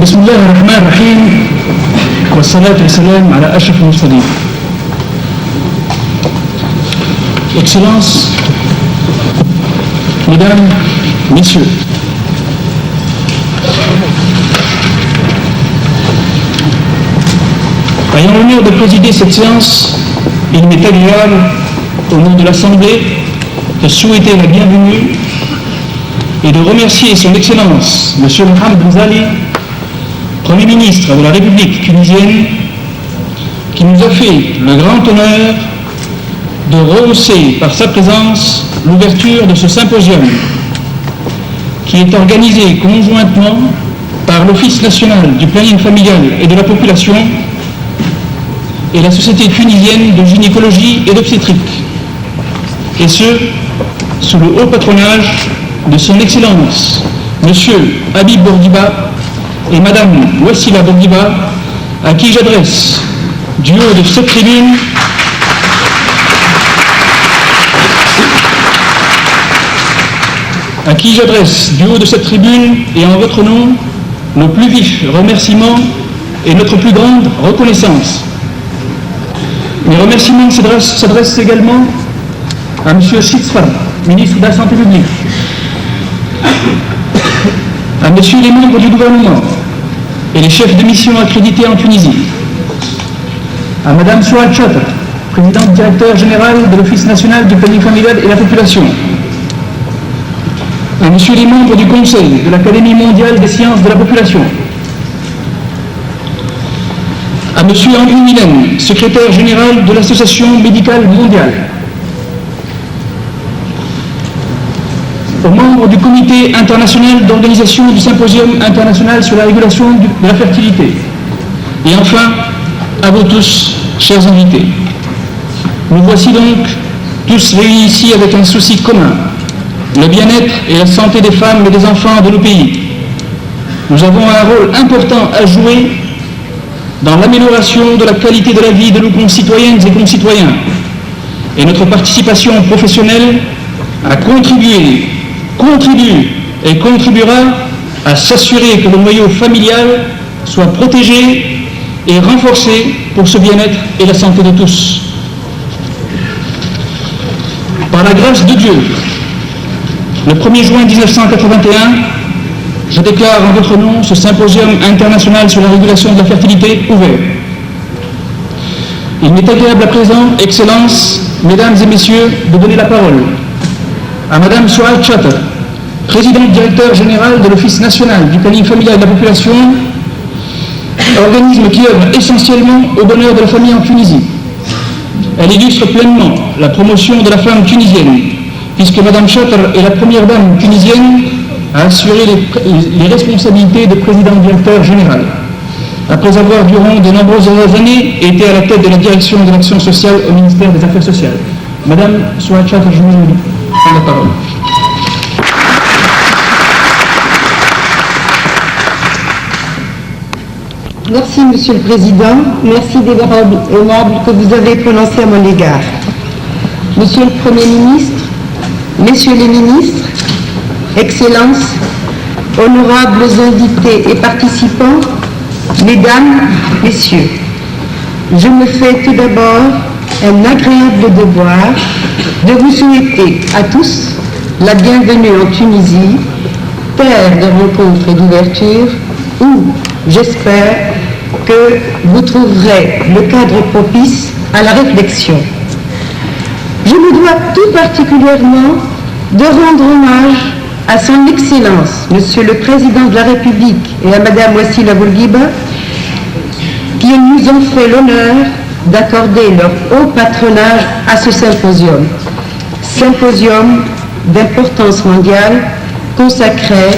بسم الله الرحمن الرحيم والصلاة والسلام على أشرف المرسلين. Excellences, Mesdames, Messieurs, ayant l'honneur de présider cette séance, il m'est agréable, au nom de l'Assemblée, de souhaiter la bienvenue et de remercier son Excellence, M. Mohamed Bouzali, Premier ministre de la République tunisienne, qui nous a fait le grand honneur de rehausser par sa présence l'ouverture de ce symposium, qui est organisé conjointement par l'Office national du planning familial et de la population et la Société tunisienne de gynécologie et d'obstétrique, et ce, sous le haut patronage de son Excellence, M. Habib Bourguiba et Madame Wassila Bourguiba, à qui j'adresse, du haut de cette tribune, et en votre nom, nos plus vifs remerciements et notre plus grande reconnaissance. Mes remerciements s'adressent également à M. Chitzfar, ministre de la Santé publique, à messieurs les membres du gouvernement et les chefs de mission accrédités en Tunisie, à Madame Souad Chatr, présidente directeur général de l'Office national du planning familial et de la population, à messieurs les membres du Conseil de l'Académie mondiale des sciences de la population, à monsieur Henri Mylène, secrétaire général de l'Association médicale mondiale, aux membres du Comité international d'organisation du Symposium international sur la régulation de la fertilité, et enfin, à vous tous, chers invités. Nous voici donc tous réunis ici avec un souci commun, le bien-être et la santé des femmes et des enfants de nos pays. Nous avons un rôle important à jouer dans l'amélioration de la qualité de la vie de nos concitoyennes et concitoyens, et notre participation professionnelle a contribué, contribue et contribuera à s'assurer que le noyau familial soit protégé et renforcé pour ce bien-être et la santé de tous. Par la grâce de Dieu, le 1er juin 1981, je déclare en votre nom ce symposium international sur la régulation de la fertilité ouvert. Il m'est agréable à présent, Excellences, Mesdames et Messieurs, de donner la parole à Madame Souad Chatr, présidente directeur général de l'Office national du planning familial et de la population, organisme qui œuvre essentiellement au bonheur de la famille en Tunisie. Elle illustre pleinement la promotion de la femme tunisienne, puisque Madame Chatr est la première dame tunisienne à assurer les responsabilités de président directeur général, après avoir durant de nombreuses années été à la tête de la direction de l'action sociale au ministère des Affaires sociales. Madame Souad Chatr, je vous prends la parole. Merci, Monsieur le Président. Merci des paroles aimables que vous avez prononcées à mon égard. Monsieur le Premier ministre, Messieurs les ministres, Excellences, honorables invités et participants, Mesdames, Messieurs, je me fais tout d'abord un agréable devoir de vous souhaiter à tous la bienvenue en Tunisie, terre de rencontres et d'ouverture, où, j'espère, que vous trouverez le cadre propice à la réflexion. Je me dois tout particulièrement de rendre hommage à son Excellence, Monsieur le Président de la République, et à Madame Wassila Bourguiba, qui nous ont fait l'honneur d'accorder leur haut patronage à ce symposium. Symposium d'importance mondiale consacré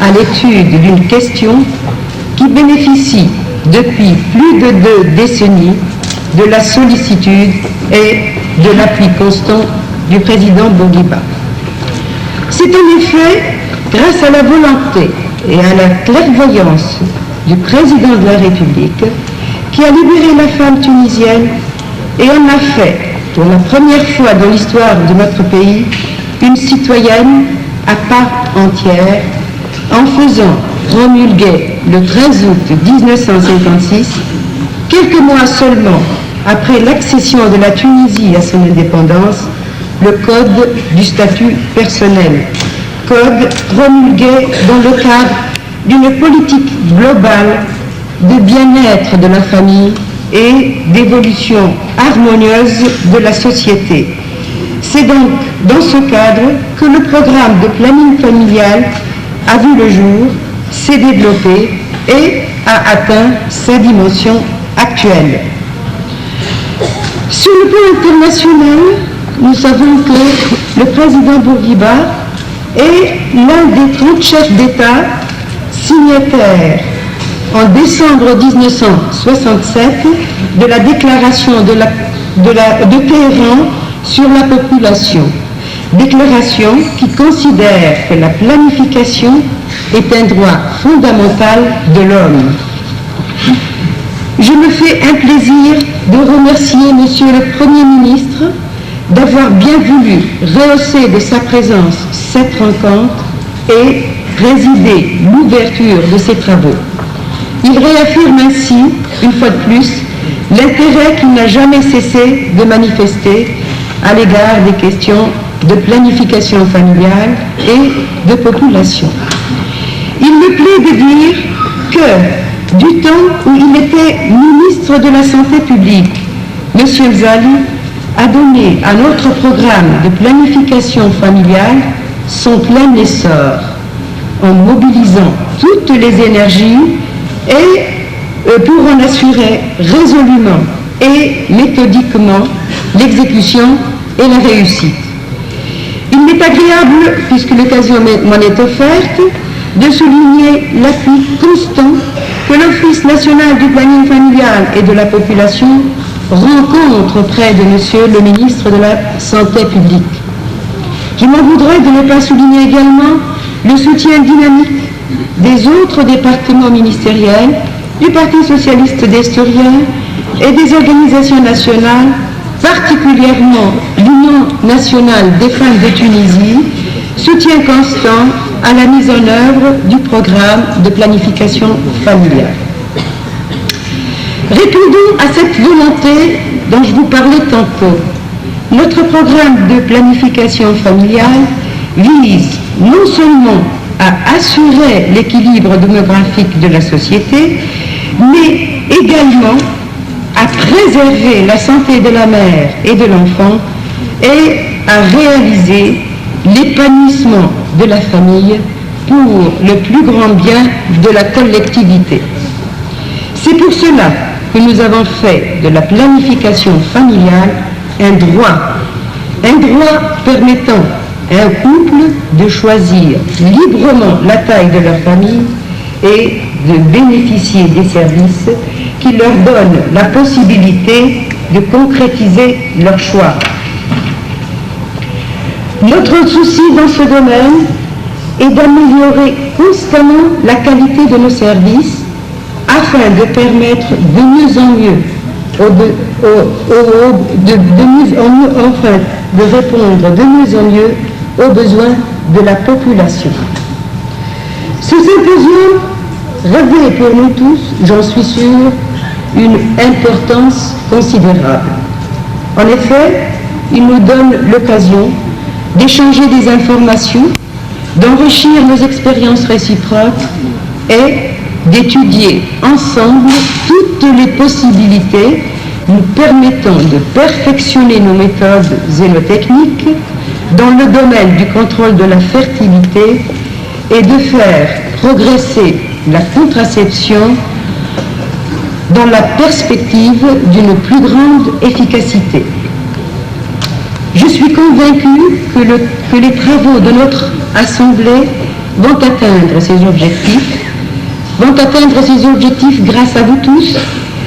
à l'étude d'une question qui bénéficie depuis plus de 2 décennies de la sollicitude et de l'appui constant du président Bourguiba. C'est en effet grâce à la volonté et à la clairvoyance du président de la République qui a libéré la femme tunisienne et en a fait, pour la première fois dans l'histoire de notre pays, une citoyenne à part entière, en faisant promulguer le 13 août 1956, quelques mois seulement après l'accession de la Tunisie à son indépendance, le Code du statut personnel, code promulgué dans le cadre d'une politique globale de bien-être de la famille et d'évolution harmonieuse de la société. C'est donc dans ce cadre que le programme de planning familial a vu le jour, s'est développé et a atteint sa dimension actuelle. Sur le plan international, nous savons que le président Bourguiba est l'un des 30 chefs d'État signataires en décembre 1967 de la déclaration de Téhéran sur la population. Déclaration qui considère que la planification est un droit fondamental de l'homme. Je me fais un plaisir de remercier Monsieur le Premier ministre d'avoir bien voulu rehausser de sa présence cette rencontre et présider l'ouverture de ces travaux. Il réaffirme ainsi, une fois de plus, l'intérêt qu'il n'a jamais cessé de manifester à l'égard des questions de planification familiale et de population. Il me plaît de dire que, du temps où il était ministre de la Santé publique, M. Zali a donné à notre programme de planification familiale son plein essor, en mobilisant toutes les énergies et pour en assurer résolument et méthodiquement l'exécution et la réussite. Il m'est agréable, puisque l'occasion m'en est offerte, de souligner l'appui constant que l'Office national du planning familial et de la population rencontre auprès de Monsieur le ministre de la Santé publique. Je m'en voudrais de ne pas souligner également le soutien dynamique des autres départements ministériels, du Parti socialiste d'Estorien et des organisations nationales, particulièrement l'Union nationale des femmes de Tunisie, soutien constant à la mise en œuvre du programme de planification familiale. Répondons à cette volonté dont je vous parlais tantôt. Notre programme de planification familiale vise non seulement à assurer l'équilibre démographique de la société, mais également à préserver la santé de la mère et de l'enfant et à réaliser l'épanouissement de la famille pour le plus grand bien de la collectivité. C'est pour cela que nous avons fait de la planification familiale un droit permettant à un couple de choisir librement la taille de leur famille et de bénéficier des services qui leur donnent la possibilité de concrétiser leur choix. Notre souci dans ce domaine est d'améliorer constamment la qualité de nos services afin de permettre de mieux en mieux de répondre de mieux en mieux aux besoins de la population. Ce symposium revêt pour nous tous, j'en suis sûre, une importance considérable. En effet, il nous donne l'occasion d'échanger des informations, d'enrichir nos expériences réciproques et d'étudier ensemble toutes les possibilités nous permettant de perfectionner nos méthodes et nos techniques dans le domaine du contrôle de la fertilité et de faire progresser la contraception dans la perspective d'une plus grande efficacité. Je suis convaincue que les travaux de notre Assemblée vont atteindre ces objectifs grâce à vous tous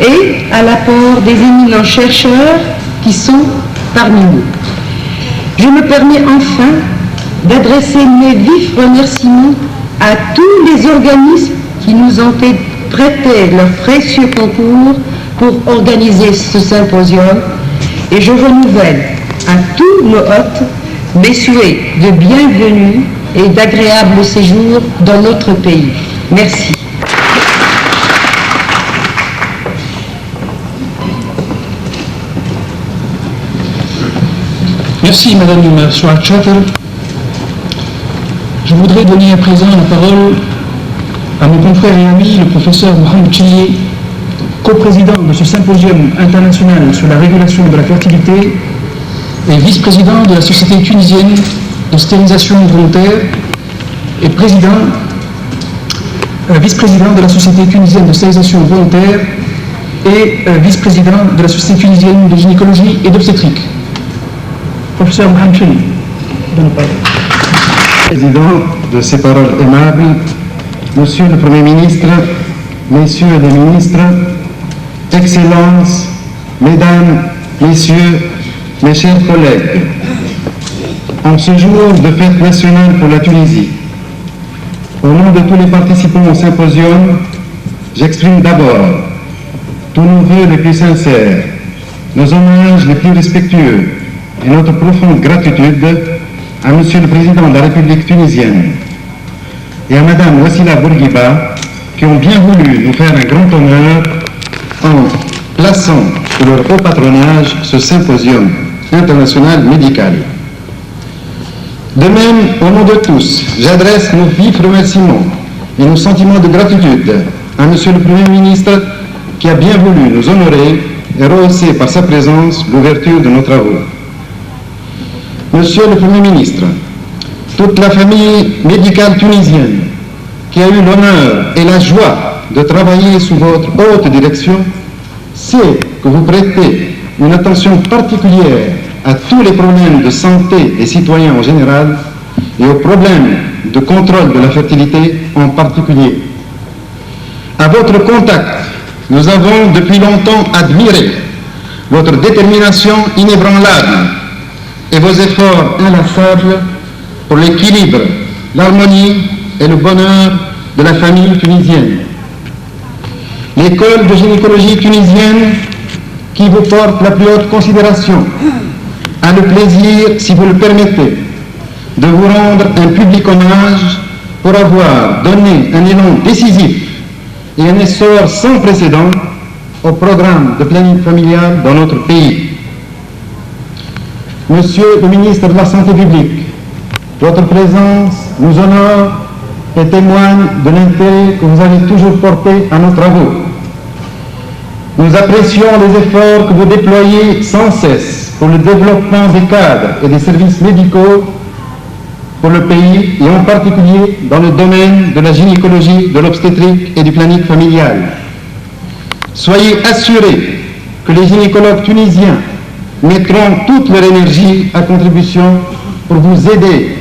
et à l'apport des éminents chercheurs qui sont parmi nous. Je me permets enfin d'adresser mes vifs remerciements à tous les organismes qui nous ont prêté leur précieux concours pour organiser ce symposium et je renouvelle à tous nos hôtes mes souhaits de bienvenue et d'agréable séjour dans notre pays. Merci. Merci Madame Schwarz-Chatter. Je voudrais donner à présent la parole à mon confrère et ami, le professeur Mohamed Chili, coprésident de ce symposium international sur la régulation de la fertilité et vice-président de la Société tunisienne de stérilisation volontaire et vice-président de la Société tunisienne de stérilisation volontaire et vice-président de la Société tunisienne de gynécologie et d'obstétrique. Professeur Mohamed Chili, bonne parole. Président de ces paroles aimables, Monsieur le Premier ministre, Messieurs les ministres, Excellences, Mesdames, Messieurs, mes chers collègues, en ce jour de fête nationale pour la Tunisie, au nom de tous les participants au symposium, j'exprime d'abord tous nos vœux les plus sincères, nos hommages les plus respectueux et notre profonde gratitude à Monsieur le Président de la République tunisienne et à Madame Wassila Bourguiba qui ont bien voulu nous faire un grand honneur en plaçant sous leur haut patronage ce symposium international médical. De même, au nom de tous, j'adresse nos vifs remerciements et nos sentiments de gratitude à Monsieur le Premier ministre qui a bien voulu nous honorer et rehausser par sa présence l'ouverture de nos travaux. Monsieur le Premier ministre, toute la famille médicale tunisienne qui a eu l'honneur et la joie de travailler sous votre haute direction sait que vous prêtez une attention particulière à tous les problèmes de santé des citoyens en général et aux problèmes de contrôle de la fertilité en particulier. À votre contact, nous avons depuis longtemps admiré votre détermination inébranlable et vos efforts inlassables pour l'équilibre, l'harmonie et le bonheur de la famille tunisienne. L'école de gynécologie tunisienne, qui vous porte la plus haute considération, a le plaisir, si vous le permettez, de vous rendre un public hommage pour avoir donné un élan décisif et un essor sans précédent au programme de planning familial dans notre pays. Monsieur le ministre de la Santé publique, votre présence nous honore et témoigne de l'intérêt que vous avez toujours porté à nos travaux. Nous apprécions les efforts que vous déployez sans cesse pour le développement des cadres et des services médicaux pour le pays et en particulier dans le domaine de la gynécologie, de l'obstétrique et du planning familial. Soyez assurés que les gynécologues tunisiens mettront toute leur énergie à contribution pour vous aider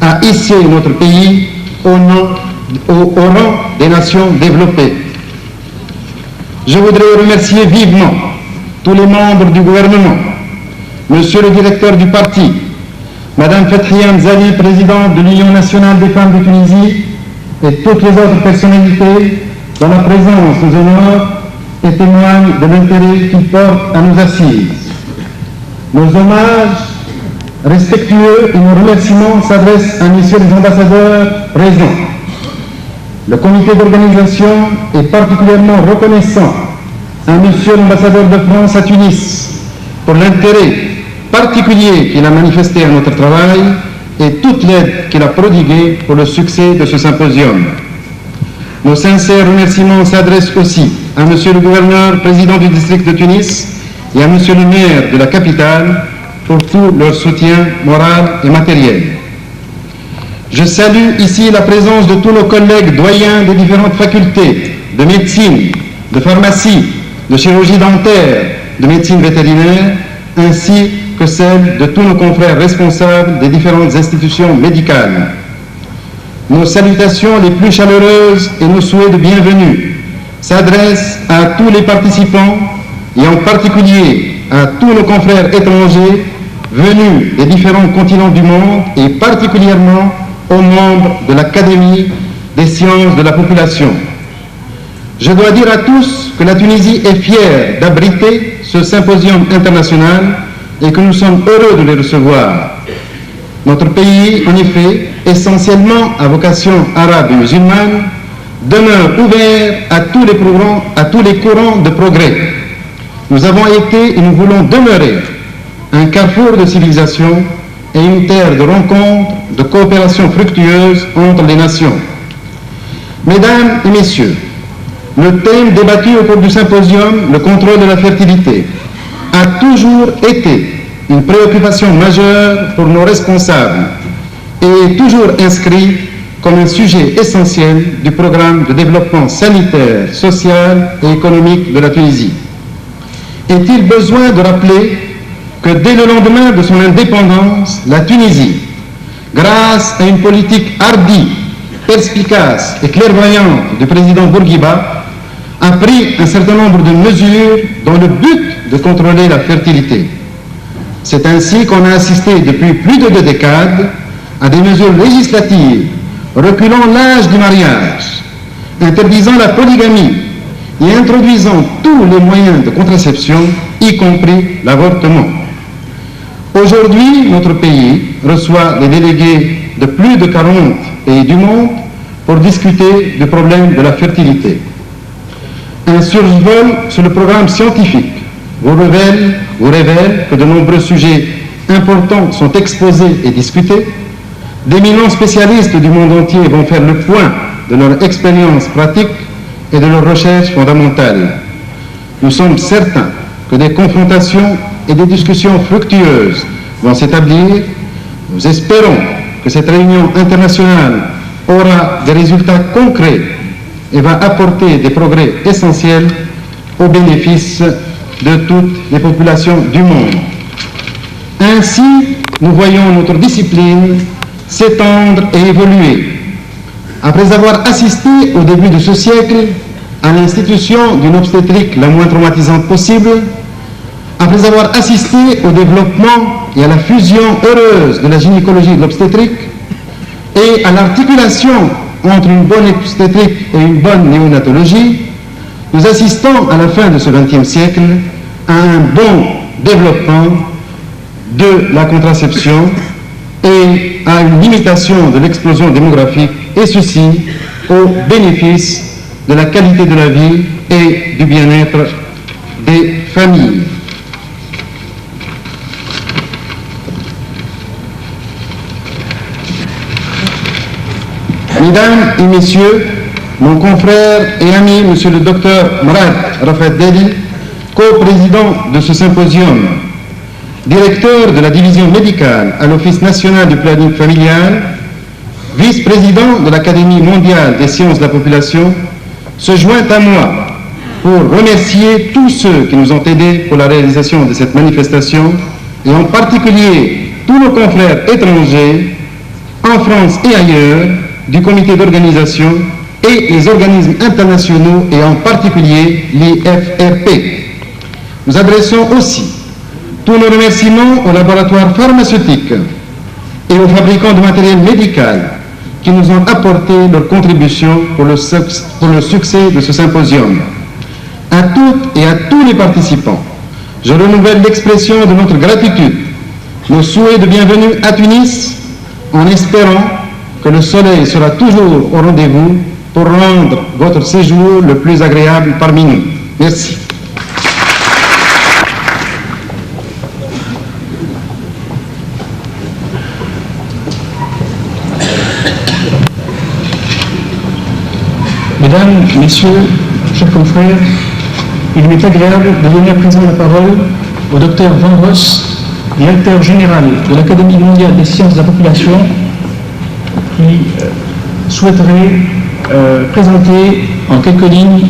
à hisser notre pays au rang des nations développées. Je voudrais remercier vivement tous les membres du gouvernement, Monsieur le directeur du parti, Madame Fethia Mzali, présidente de l'Union nationale des femmes de Tunisie, et toutes les autres personnalités dont la présence nous honore et témoigne de l'intérêt qu'ils portent à nos assises. Nos hommages respectueux et nos remerciements s'adressent à messieurs les ambassadeurs présents. Le comité d'organisation est particulièrement reconnaissant à monsieur l'ambassadeur de France à Tunis pour l'intérêt particulier qu'il a manifesté à notre travail et toute l'aide qu'il a prodiguée pour le succès de ce symposium. Nos sincères remerciements s'adressent aussi à monsieur le gouverneur, président du district de Tunis, et à monsieur le maire de la capitale pour tout leur soutien moral et matériel. Je salue ici la présence de tous nos collègues doyens des différentes facultés de médecine, de pharmacie, de chirurgie dentaire, de médecine vétérinaire, ainsi que celle de tous nos confrères responsables des différentes institutions médicales. Nos salutations les plus chaleureuses et nos souhaits de bienvenue s'adressent à tous les participants et en particulier à tous nos confrères étrangers venus des différents continents du monde et particulièrement aux membres de l'Académie des sciences de la population. Je dois dire à tous que la Tunisie est fière d'abriter ce symposium international et que nous sommes heureux de les recevoir. Notre pays, en effet, essentiellement à vocation arabe et musulmane, demeure ouvert à tous les courants de progrès. Nous avons été et nous voulons demeurer un carrefour de civilisation et une terre de rencontres, de coopération fructueuse entre les nations. Mesdames et messieurs, le thème débattu au cours du symposium, le contrôle de la fertilité, a toujours été une préoccupation majeure pour nos responsables et est toujours inscrit comme un sujet essentiel du programme de développement sanitaire, social et économique de la Tunisie. Est-il besoin de rappeler que dès le lendemain de son indépendance, la Tunisie, grâce à une politique hardie, perspicace et clairvoyante du président Bourguiba, a pris un certain nombre de mesures dans le but de contrôler la fertilité. C'est ainsi qu'on a assisté depuis plus de 2 décades à des mesures législatives reculant l'âge du mariage, interdisant la polygamie et introduisant tous les moyens de contraception, y compris l'avortement. Aujourd'hui, notre pays reçoit les délégués de plus de 40 pays du monde pour discuter du problème de la fertilité. Un survol sur le programme scientifique vous révèle que de nombreux sujets importants sont exposés et discutés. D'éminents spécialistes du monde entier vont faire le point de leur expérience pratique et de leurs recherches fondamentales. Nous sommes certains que des confrontations et des discussions fructueuses vont s'établir. Nous espérons que cette réunion internationale aura des résultats concrets et va apporter des progrès essentiels au bénéfice de toutes les populations du monde. Ainsi, nous voyons notre discipline s'étendre et évoluer. Après avoir assisté au début de ce siècle à l'institution d'une obstétrique la moins traumatisante possible, après avoir assisté au développement et à la fusion heureuse de la gynécologie et de l'obstétrique, et à l'articulation entre une bonne obstétrique et une bonne néonatologie, nous assistons à la fin de ce XXe siècle à un bon développement de la contraception et à une limitation de l'explosion démographique, et ceci au bénéfice de la qualité de la vie et du bien-être des familles. Mesdames et messieurs, mon confrère et ami, monsieur le docteur Mourad Rafat Deli, co-président de ce symposium, directeur de la division médicale à l'Office national du planning familial, vice-président de l'Académie mondiale des sciences de la population, se joint à moi pour remercier tous ceux qui nous ont aidés pour la réalisation de cette manifestation, et en particulier tous nos confrères étrangers, en France et ailleurs, du comité d'organisation et les organismes internationaux, et en particulier l'IFRP. Nous adressons aussi tous nos remerciements aux laboratoires pharmaceutiques et aux fabricants de matériel médical qui nous ont apporté leur contribution pour le succès de ce symposium. À toutes et à tous les participants, je renouvelle l'expression de notre gratitude, nos souhaits de bienvenue à Tunis, en espérant que le soleil sera toujours au rendez-vous pour rendre votre séjour le plus agréable parmi nous. Merci. Mesdames, Messieurs, chers confrères, il m'est agréable de donner à présent la parole au docteur Van Ross, directeur général de l'Académie mondiale des sciences de la population, qui souhaiterait présenter en quelques lignes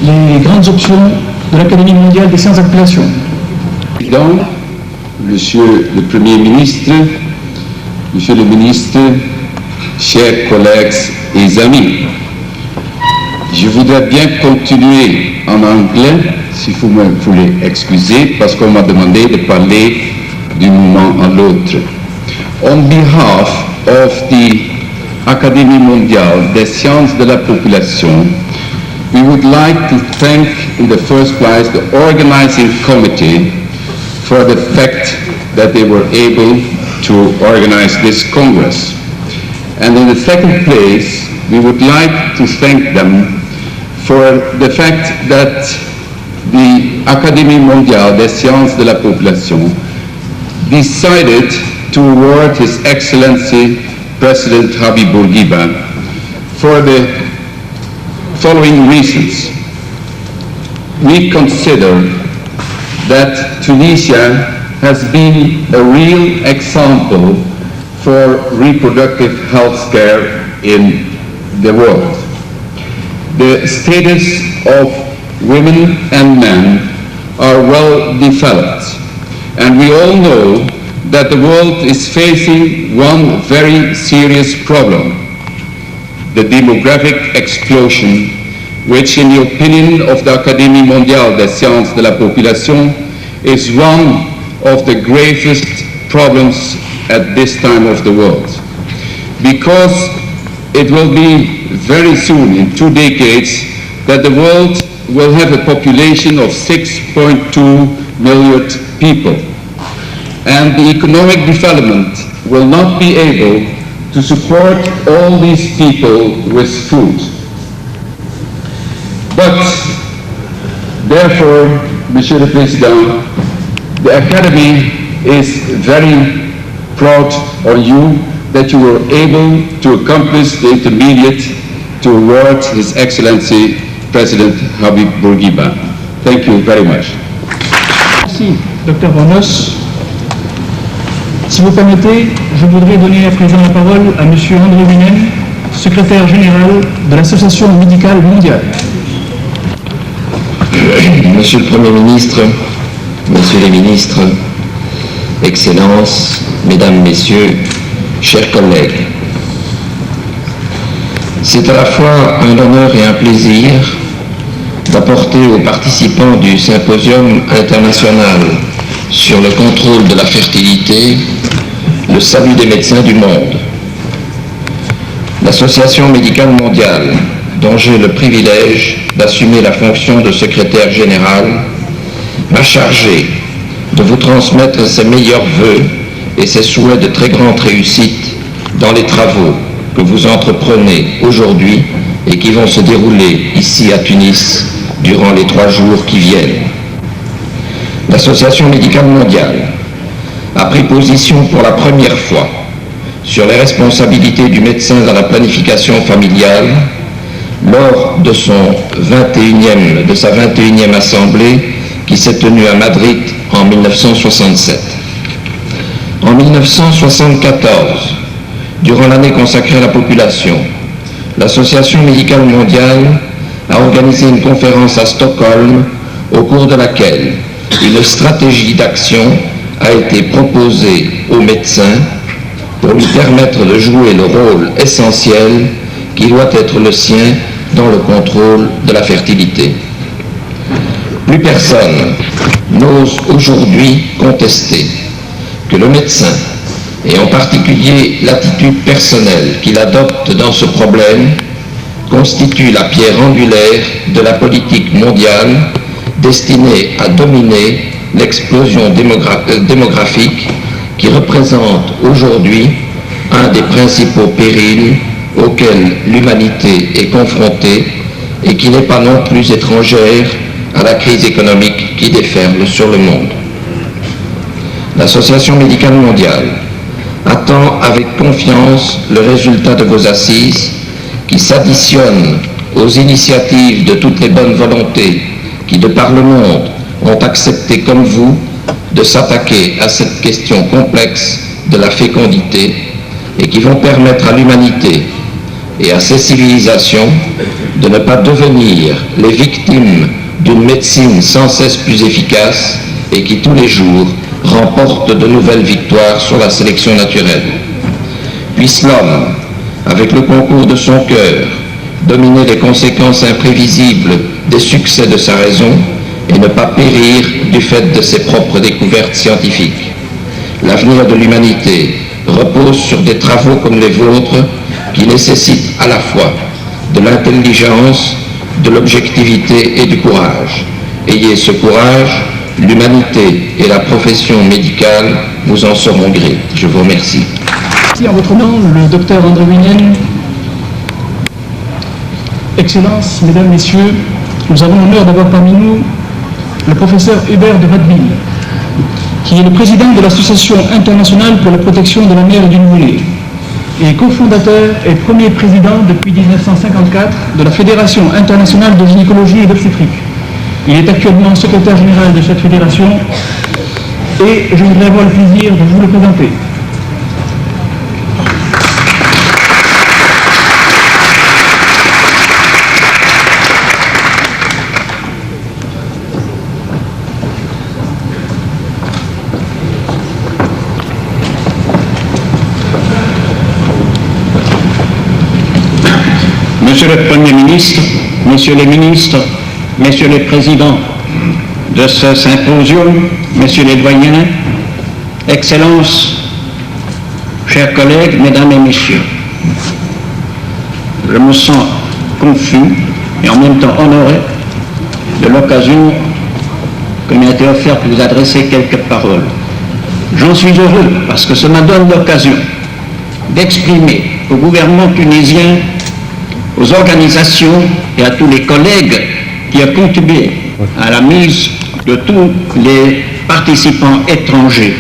les grandes options de l'Académie mondiale des sciences de la population. Président, Monsieur le Premier ministre, Monsieur le ministre, chers collègues et amis, je voudrais bien continuer en anglais, si vous me voulez excuser, parce qu'on m'a demandé de parler d'un moment à l'autre. On behalf of the Académie mondiale des sciences de la population, we would like to thank in the first place the organizing committee for the fact that they were able to organize this Congress. And in the second place, we would like to thank them for the fact that the Académie mondiale des sciences de la population decided to award His Excellency President Habib Bourguiba for the following reasons. We consider that Tunisia has been a real example for reproductive health care in the world. The status of women and men are well developed, and we all know that the world is facing one very serious problem: the demographic explosion, which in the opinion of the Académie mondiale des sciences de la population is one of the gravest problems at this time of the world, because it will be very soon, in 2 decades, that the world will have a population of 6.2 million people, and the economic development will not be able to support all these people with food. But, therefore, Monsieur le Président, the Academy is very proud of you that you were able to accomplish the intermediate to award His Excellency President Habib Bourguiba. Thank you very much. Merci, Dr Bornos. Si vous permettez, je voudrais donner à présent la parole à Monsieur André Winen, secrétaire général de l'Association médicale mondiale. Monsieur le Premier ministre, Messieurs les ministres, Excellences, Mesdames, Messieurs, chers collègues, c'est à la fois un honneur et un plaisir d'apporter aux participants du Symposium international sur le contrôle de la fertilité le salut des médecins du monde. L'Association médicale mondiale, dont j'ai le privilège d'assumer la fonction de secrétaire général, m'a chargé de vous transmettre ses meilleurs vœux et ses souhaits de très grande réussite dans les travaux que vous entreprenez aujourd'hui et qui vont se dérouler ici à Tunis durant les 3 jours qui viennent. L'Association médicale mondiale a pris position pour la première fois sur les responsabilités du médecin dans la planification familiale lors de sa 21e assemblée qui s'est tenue à Madrid en 1967. En 1974, durant l'année consacrée à la population, l'Association médicale mondiale a organisé une conférence à Stockholm au cours de laquelle une stratégie d'action a été proposée aux médecins pour lui permettre de jouer le rôle essentiel qui doit être le sien dans le contrôle de la fertilité. Plus personne n'ose aujourd'hui contester que le médecin, et en particulier l'attitude personnelle qu'il adopte dans ce problème, constitue la pierre angulaire de la politique mondiale destinée à dominer l'explosion démographique qui représente aujourd'hui un des principaux périls auxquels l'humanité est confrontée et qui n'est pas non plus étrangère à la crise économique qui déferle sur le monde. L'Association médicale mondiale attend avec confiance le résultat de vos assises qui s'additionnent aux initiatives de toutes les bonnes volontés qui, de par le monde, ont accepté comme vous de s'attaquer à cette question complexe de la fécondité et qui vont permettre à l'humanité et à ses civilisations de ne pas devenir les victimes d'une médecine sans cesse plus efficace et qui tous les jours remporte de nouvelles victoires sur la sélection naturelle. Puisse l'homme, avec le concours de son cœur, dominer les conséquences imprévisibles des succès de sa raison et ne pas périr du fait de ses propres découvertes scientifiques. L'avenir de l'humanité repose sur des travaux comme les vôtres qui nécessitent à la fois de l'intelligence, de l'objectivité et du courage. Ayez ce courage, l'humanité et la profession médicale vous en seront gré. Je vous remercie. Merci en votre nom, le docteur André Winen. Excellences, Mesdames, Messieurs, nous avons l'honneur d'avoir parmi nous le professeur Hubert de Watteville. qui est le président de l'Association internationale pour la protection de la mère et du nouveau-né, et cofondateur et premier président depuis 1954 de la Fédération internationale de gynécologie et d'obstétrique. Il est actuellement secrétaire général de cette fédération et je voudrais avoir le plaisir de vous le présenter. Monsieur le Premier ministre, Messieurs les ministres, Messieurs les présidents de ce symposium, Messieurs les doyens, Excellences, chers collègues, Mesdames et Messieurs, je me sens confus et en même temps honoré de l'occasion que m'a été offerte pour vous adresser quelques paroles. J'en suis heureux parce que ça me donne l'occasion d'exprimer au gouvernement tunisien, aux organisations et à tous les collègues qui ont contribué à la mise de tous les participants étrangers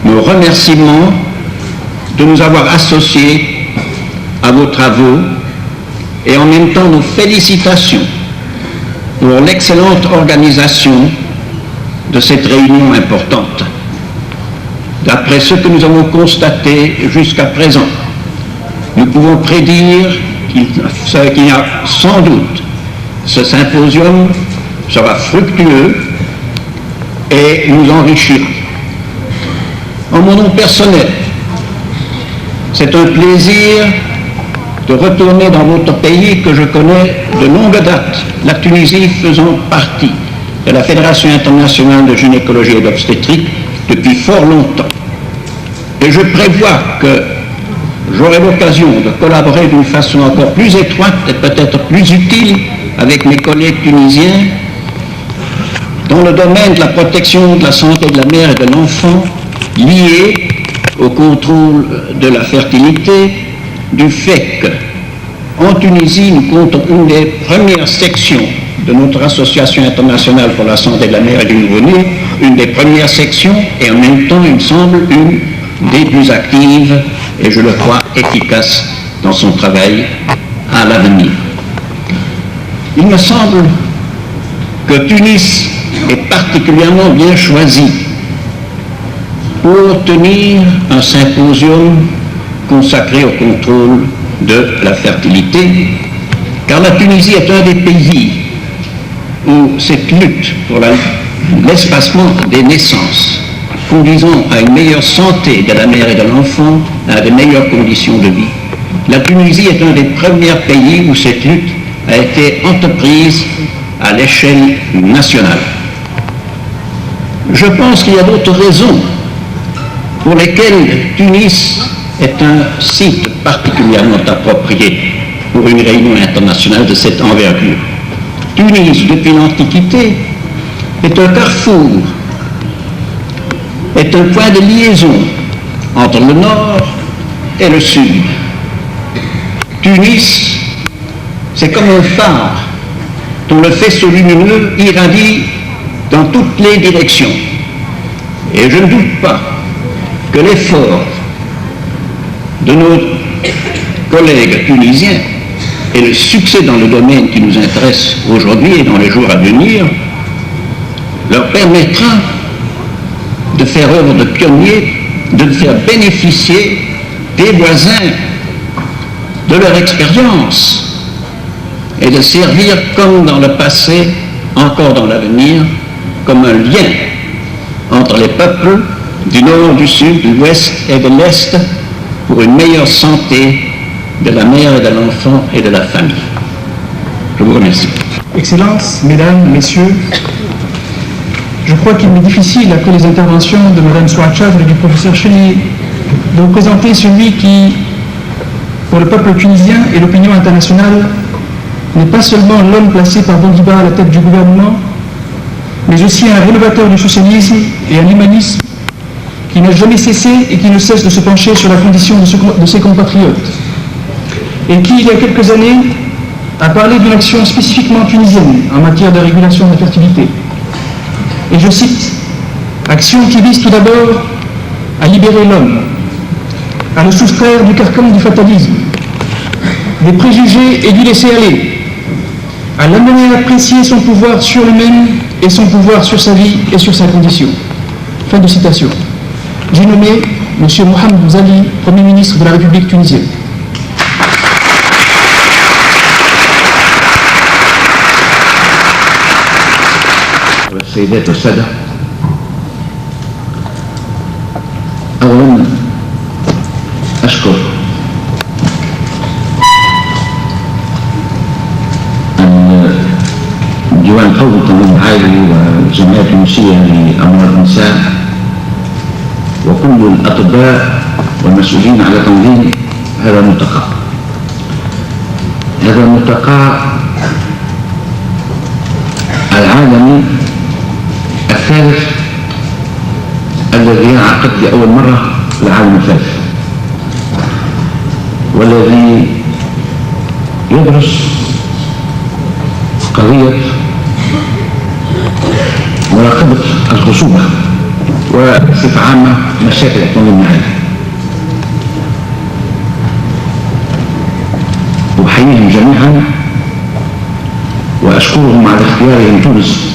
nos remerciements de nous avoir associés à vos travaux et en même temps nos félicitations pour l'excellente organisation de cette réunion importante. D'après ce que nous avons constaté jusqu'à présent, nous pouvons prédire qu'il y a sans doute ce symposium sera fructueux et nous enrichira. En mon nom personnel, c'est un plaisir de retourner dans votre pays que je connais de longue date, la Tunisie faisant partie de la Fédération internationale de gynécologie et d'obstétrique depuis fort longtemps. Et je prévois que j'aurai l'occasion de collaborer d'une façon encore plus étroite et peut-être plus utile avec mes collègues tunisiens dans le domaine de la protection de la santé de la mère et de l'enfant lié au contrôle de la fertilité, du fait qu'en Tunisie, nous comptons une des premières sections de notre Association internationale pour la santé de la mère et du nouveau-né, une des premières sections et en même temps, il me semble, une des plus actives et je le crois efficace dans son travail à l'avenir. Il me semble que Tunis est particulièrement bien choisi pour tenir un symposium consacré au contrôle de la fertilité, car la Tunisie est un des pays où cette lutte pour l'espacement des naissances conduisant à une meilleure santé de la mère et de l'enfant, à de meilleures conditions de vie. La Tunisie est un des premiers pays où cette lutte a été entreprise à l'échelle nationale. Je pense qu'il y a d'autres raisons pour lesquelles Tunis est un site particulièrement approprié pour une réunion internationale de cette envergure. Tunis, depuis l'Antiquité, est un carrefour, est un point de liaison entre le nord et le sud. Tunis, c'est comme un phare dont le faisceau lumineux irradie dans toutes les directions. Et je ne doute pas que l'effort de nos collègues tunisiens et le succès dans le domaine qui nous intéresse aujourd'hui et dans les jours à venir leur permettra de faire œuvre de pionnier, de faire bénéficier des voisins de leur expérience et de servir comme dans le passé, encore dans l'avenir, comme un lien entre les peuples du nord, du sud, de l'ouest et de l'est pour une meilleure santé de la mère et de l'enfant et de la famille. Je vous remercie. Excellences, Mesdames, Messieurs, je crois qu'il m'est difficile, après les interventions de Mme Souachadre et du professeur Chénier, de vous présenter celui qui, pour le peuple tunisien et l'opinion internationale, n'est pas seulement l'homme placé par Bouguiba à la tête du gouvernement, mais aussi un rénovateur du socialisme et un humanisme qui n'a jamais cessé et qui ne cesse de se pencher sur la condition de ses compatriotes, et qui, il y a quelques années, a parlé d'une action spécifiquement tunisienne en matière de régulation de la fertilité. Et je cite, Action qui vise tout d'abord à libérer l'homme, à le soustraire du carcan du fatalisme, des préjugés et du laisser-aller, à l'amener à apprécier son pouvoir sur lui-même et son pouvoir sur sa vie et sur sa condition. Fin de citation. J'ai nommé M. Mohamed Bouzali, Premier ministre de la République tunisienne. السيدات والسادة، أولا أشكر الديوان القومي للتنظيم العائلي والجمعية التونسية لأمراض النساء وكل الأطباء والمسؤولين على تنظيم هذا الملتقى. هذا الملتقى العالمي الثالث الذي ينعقد لأول مرة في العالم الثالث، والذي يدرس قضية مراقبة الخصوبة وبصفة عامة مشاكل التنظيم العائلي. أحييهم جميعا وأشكرهم على اختيارهم تونس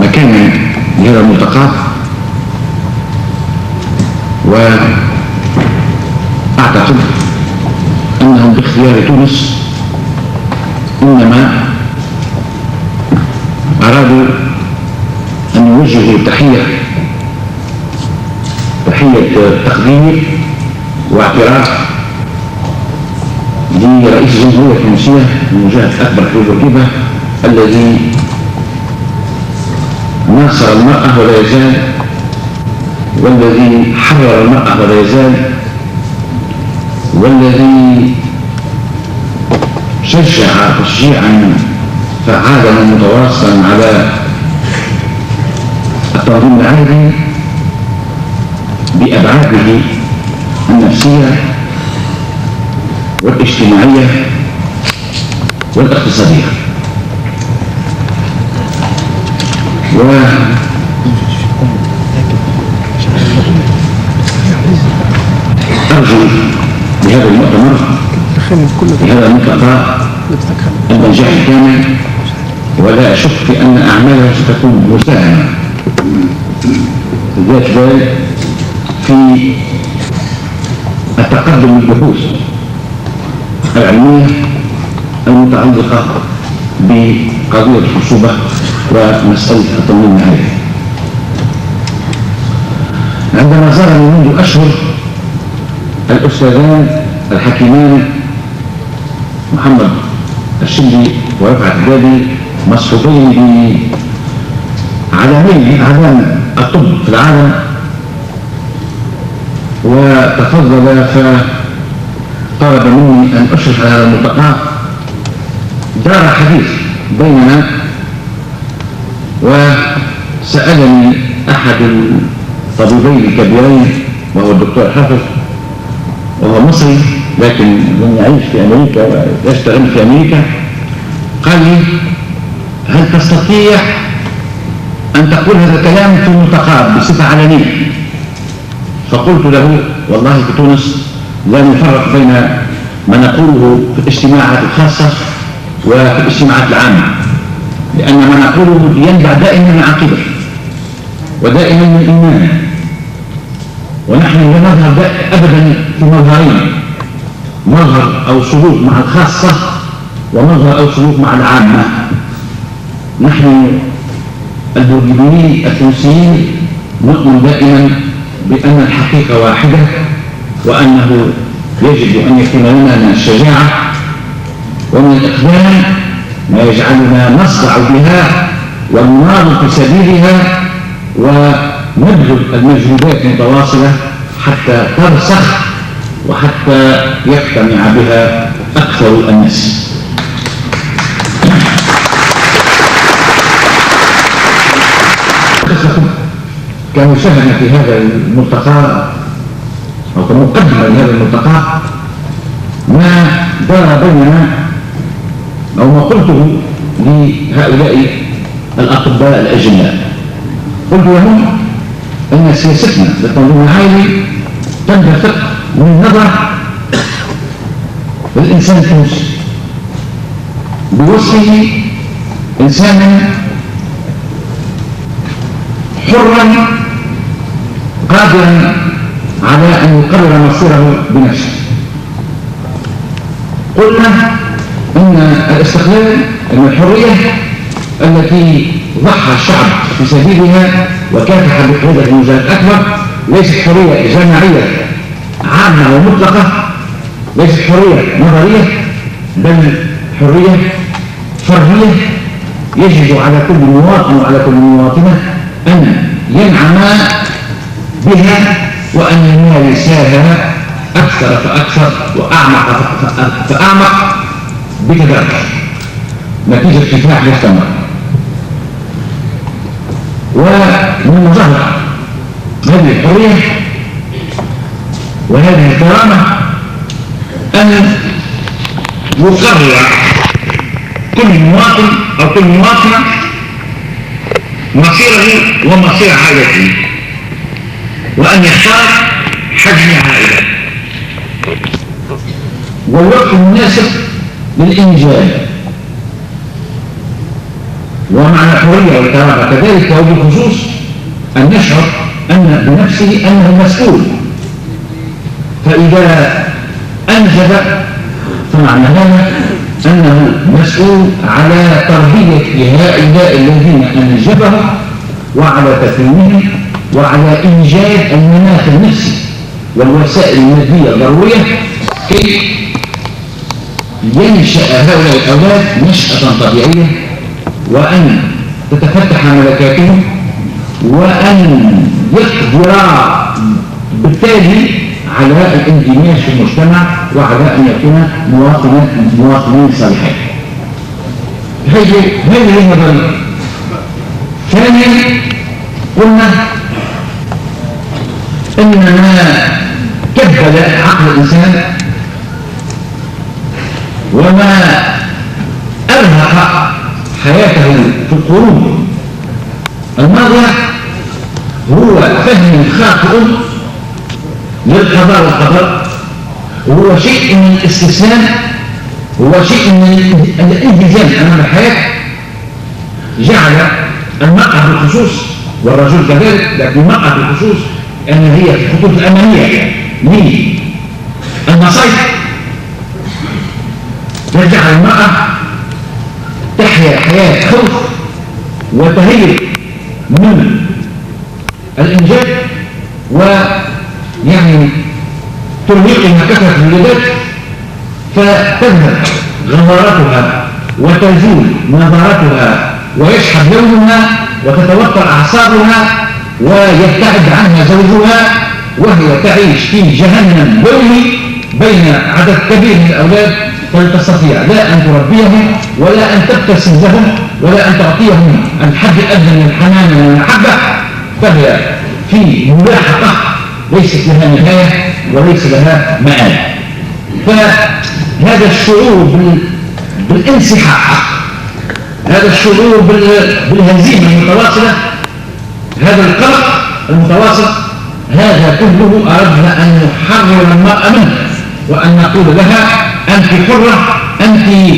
مكانا لهذا الملتقى، وأعتقد أنهم باختيار تونس إنما أرادوا أن يوجهوا تحية تقدير واعتراف لرئيس الجمهورية التونسية بمواجهة أكبر حروب الرقيبة الذي ناصر المرأة ولا يزال، والذي حرر المرأة ولا يزال، والذي شجع تشجيعا فعالا متواصلا على التنظيم العائلي بأبعاده النفسية والاجتماعية والاقتصادية. أرجو بهذا المؤتمر بهذا الملتقى النجاح الكامل، ولا أشك في أن أعمالها ستكون مساهمة ذات بال في التقدم بالبحوث العلمية المتعلقة بقضية الخصوبة ومسألة التنظيم العائلي. عندما زارني منذ أشهر الأستاذان الحكيمان محمد الشبلي ورفعت الدابي، مصحوبين بعلمين من أعلام الطب في العالم، وتفضل فطلب مني أن أشرف على هذا الملتقى. دار حديث بيننا، وسألني أحد الطبيبين الكبيرين وهو الدكتور حافظ، وهو مصري لكن لم يعيش في أمريكا ويشتغل في أمريكا، قال لي: هل تستطيع أن تقول هذا الكلام في الملتقى بصفة علنية؟ فقلت له: والله في تونس لا نفرق بين ما نقوله في الاجتماعات الخاصة وفي الاجتماعات العامة، لأن ما نقوله ينبع دائما من عقيدة ودائما من إيمان، ونحن لا نظهر أبدا في مظهرين: مظهر أو سلوك مع الخاصة ومظهر أو سلوك مع العامة. نحن البورجيبيين التونسيين نؤمن دائما بأن الحقيقة واحدة، وأنه يجب أن يكون لنا من الشجاعة ومن الإقدام ما يجعلنا نصدع بها ونناضل في سبيلها ونبذل المجهودات المتواصلة حتى ترسخ وحتى يقتنع بها أكثر الناس. كمشاهدة في هذا الملتقى أو كمقدمة لهذا الملتقى، ما دار بيننا أو ما قلته لهؤلاء الأطباء الأجلاء. قلت لهم أن سياستنا للتنظيم العائلي تندفق من نظر الإنسان التونسي بوصفه إنسانا حرا قادرا على أن يقرر مصيره بنفسه. قلنا أن الاستقلال، أن الحرية التي ضحى الشعب في سبيلها وكافح بقيادة المجال الأكبر ليست حرية جماعية عامة ومطلقة، ليست حرية نظرية، بل حرية فردية يجب على كل مواطن وعلى كل مواطنة أن ينعم بها وأن يمارسها أكثر فأكثر وأعمق فأعمق بتدرج نتيجة كفاح مستمر. ومن مظاهر هذه الحرية وهذه الكرامة أن يقرر كل مواطن أو كل مواطنة مصيره ومصير عائلته، وأن يختار حجم عائلته والوقت المناسب للإنجاب. ومعنى الحرية والكرامة كذلك وبالخصوص أن يشعر أن بنفسه أنه مسؤول، فإذا أنجب فمعنى هذا أنه مسؤول على تربية هؤلاء الذين أنجبهم وعلى تكوينهم وعلى إيجاد المناخ النفسي والوسائل المادية الضرورية كي ينشأ هؤلاء الأولاد نشأة طبيعية، وأن تتفتح ملكاتهم، وأن يقدر بالتالي على الاندماج في المجتمع وعلى أن يكون مواطنين صالحين. هذه النظرية. ثانيا قلنا إن ما كبل عقل الإنسان وما أرهق حياته في القرون الماضية هو فهم خاطئ للقضاء والقدر، وهو شيء من الاستسلام، هو شيء من الانهزام أمام الحياة، جعل المرأة بالخصوص والرجل كذلك، لكن المرأة بالخصوص أن هي في الخطوط الأمامية للمصائب، تجعل المرأة تحيا حياة خوف وتهيئ من الإنجاب، ويعني ترهقها كثرة الولادات، فتذهب غضارتها وتزول نظرتها ويشحب لونها وتتوتر أعصابها ويبتعد عنها زوجها، وهي تعيش في جهنم يومي بين عدد كبير من الأولاد، فلا تستطيع لا أن تربيهم ولا أن تبتسم لهم ولا أن تعطيهم الحد الأدنى من الحنان والمحبة، فهي في ملاحقة ليست لها نهاية وليس لها مآل. فهذا الشعور بالانسحاق، هذا الشعور بالهزيمة المتواصلة، هذا القلق المتواصل، هذا كله أردنا أن نحرر المرأة منه وأن نقول لها أنت حرة، أنت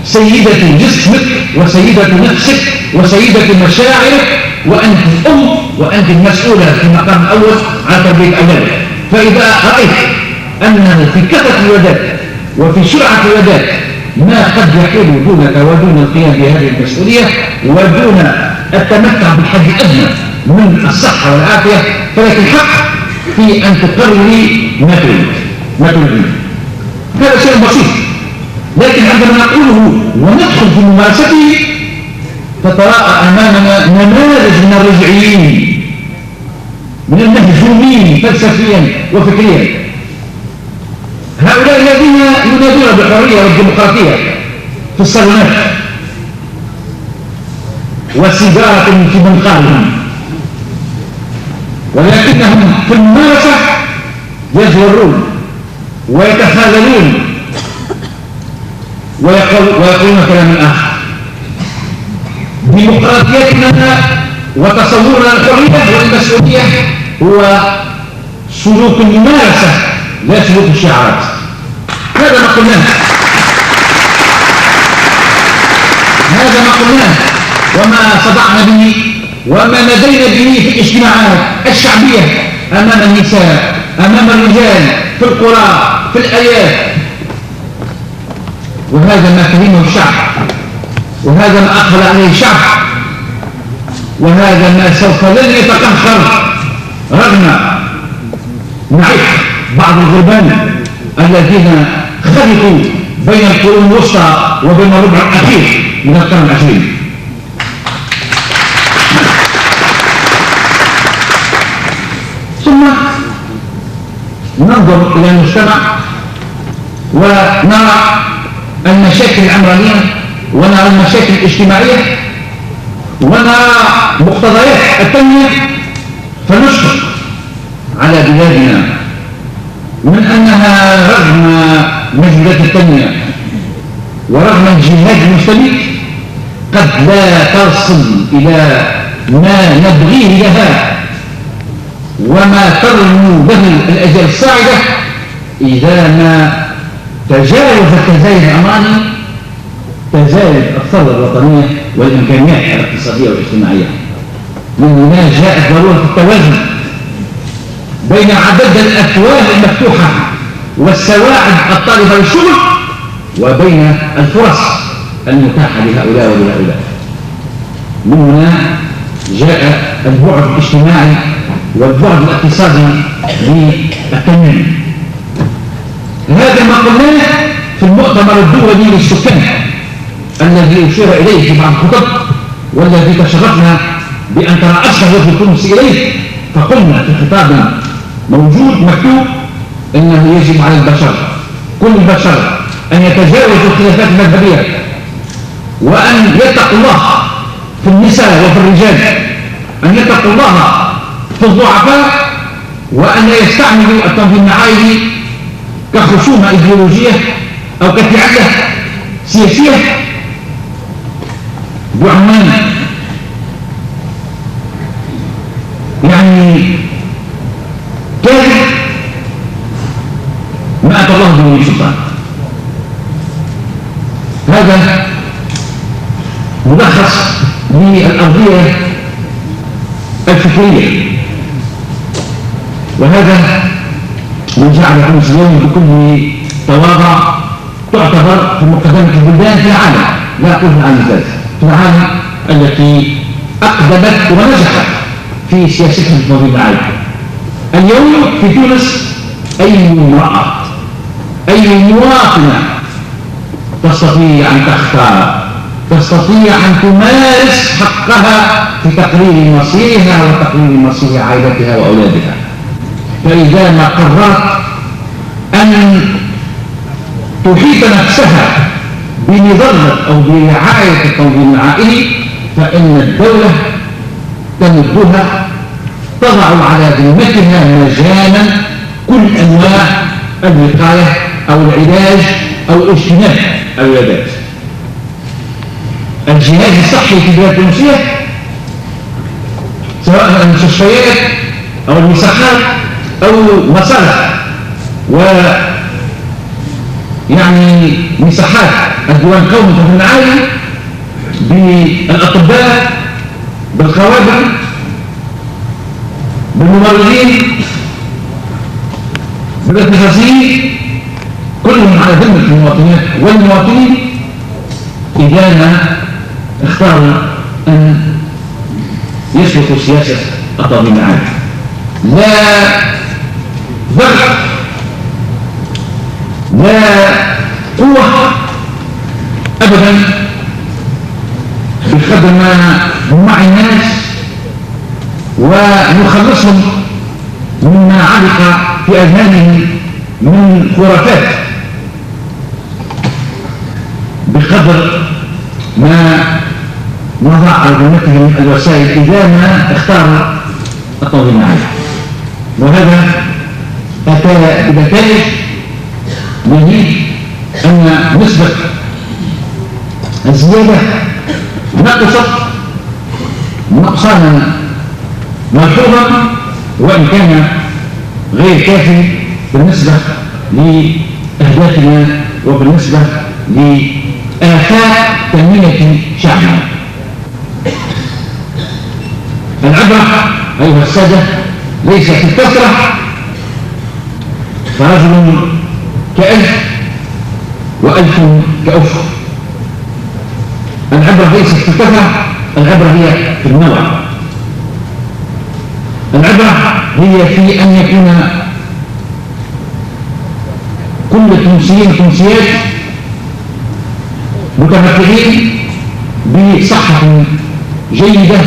سيدة جسمك وسيدة نفسك وسيدة مشاعرك، وأنت الأم وأنت المسؤولة في المقام الأول على تربية أولادك. فإذا رأيت أنه في كثرة الولادات وفي سرعة الولادات ما قد يحول دونك ودون القيام بهذه المسؤولية ودون التمتع بالحد الأدنى من الصحة والعافية، فلك الحق في أن تقرري ما تريد. هذا شيء بسيط، لكن عندما نقوله وندخل في ممارسته تتراءى أمامنا نماذج من الرجعيين، من المهزومين فلسفيا وفكريا، هؤلاء الذين ينادون بالحرية والديمقراطية في الصالونات وسيجارة في منقارهم، ولكنهم في الممارسة يزورون ويتخاذلون ويقولون كلاما آخر. ديمقراطيتنا وتصورنا الحرية والمسؤولية هو سلوك الممارسة لا سلوك الشعارات. هذا ما قلناه، هذا ما قلناه وما صدعنا به وما نادينا به في الاجتماعات الشعبية أمام النساء، أمام الرجال، في القرى، في الآيات. وهذا ما فهمه الشعب، وهذا ما أقبل عليه الشعب، وهذا ما سوف لن يتقهقر رغم نعيق بعض الغربان الذين خلطوا بين القرون الوسطى وبين الربع الأخير من القرن العشرين. ثم ننظر إلى المجتمع ونرى المشاكل العمرانية ونرى المشاكل الاجتماعية ونرى مقتضيات التنمية، فنشكر على بلادنا من أنها رغم مجهودات التنمية ورغم الجهاد المستميت قد لا تصل إلى ما نبغيه لها وما ترمو به الأجيال الصاعدة إذا ما تجاوز التزايد العمراني تزايد الثروة الوطنية والإمكانيات الاقتصادية والاجتماعية. من هنا جاءت ضرورة التوازن بين عدد الأفواه المفتوحة والسواعد الطالبة للشغل وبين الفرص المتاحة لهؤلاء ولهؤلاء. من هنا جاء البعد الاجتماعي والبعد الاقتصادي للتنمية. هذا ما قلناه في المؤتمر الدولي للسكان الذي أشير إليه في بعض الخطب والذي تشرفنا بأن ترأسنا وفد تونس إليه، فقلنا في خطاب موجود مكتوب إنه يجب على البشر كل البشر أن يتجاوزوا الخلافات المذهبية وأن يتقوا الله في النساء وفي الرجال، أن يتقوا الله في الضعفاء، وأن لا يستعملوا التنظيم العائلي كخصومة إيديولوجية أو كفعلة سياسية بعنوان يعني كاذب ما أتى الله به من سلطان. هذا ملخص للأرضية الفكرية، وهذا من جعل تونس اليوم بكل تواضع تعتبر في مقدمة البلدان في العالم، لا أقول في العالم ذات، في العالم التي أقدمت ونجحت في سياستها التنظيم العالمي. اليوم في تونس أي امرأة أي مواطنة تستطيع أن تختار، تستطيع أن تمارس حقها في تقرير مصيرها وتقرير مصير عائلتها وأولادها. فإذا ما قررت أن تحيط نفسها بمظلة أو برعاية التنظيم العائلي فإن الدولة تمدها، تضع على ذمتها مجانا كل أنواع الوقاية أو العلاج أو اجتناب الولادات. الجهاز الصحي في البلاد التونسية سواء المستشفيات أو المساحات أو مصالح يعني مساحات الديوان القومي في العالم بالأطباء بالخوادم بالممرضين بالاختصاصيين كلهم على ذمة المواطنات والمواطنين إذا ما اختاروا أن يسلكوا سياسة التنظيم العالمي. لا ضغط لا قوة أبدا بقدر ما نوعي الناس ونخلصهم مما علق في أذهانهم من خرافات بقدر ما نضع على ذمتهم الوسائل إذا ما اختار التنظيم العالمي. وهذا أتى بنتائج نهيج أن نسبة الزيادة نقصت نقصانا ملحوظا وإن كان غير كافي بالنسبة لأهدافنا وبالنسبة لآفاق تنمية شعبنا. العبرة أيها السادة ليس في الكثرة، فرجل كألف وألف كأف. العبرة ليست في الكثرة، العبرة هي في النوع. العبرة هي في أن يكون كل التونسيين والتونسيات متمتعين بصحة جيدة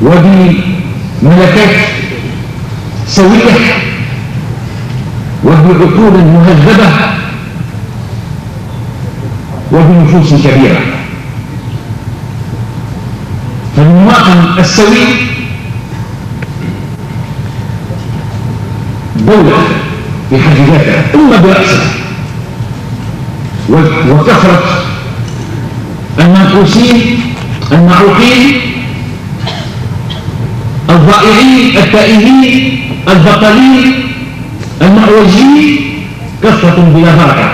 وبملكات سوية وبعقول مهذبة وبنفوس كبيرة. فالمواطن السوي دولة في حد ذاتها، أمة برأسها، وكثرة المنقوصين المعوقين الضائعين التائهين البطلين المعوجين كثرة بلا بركة.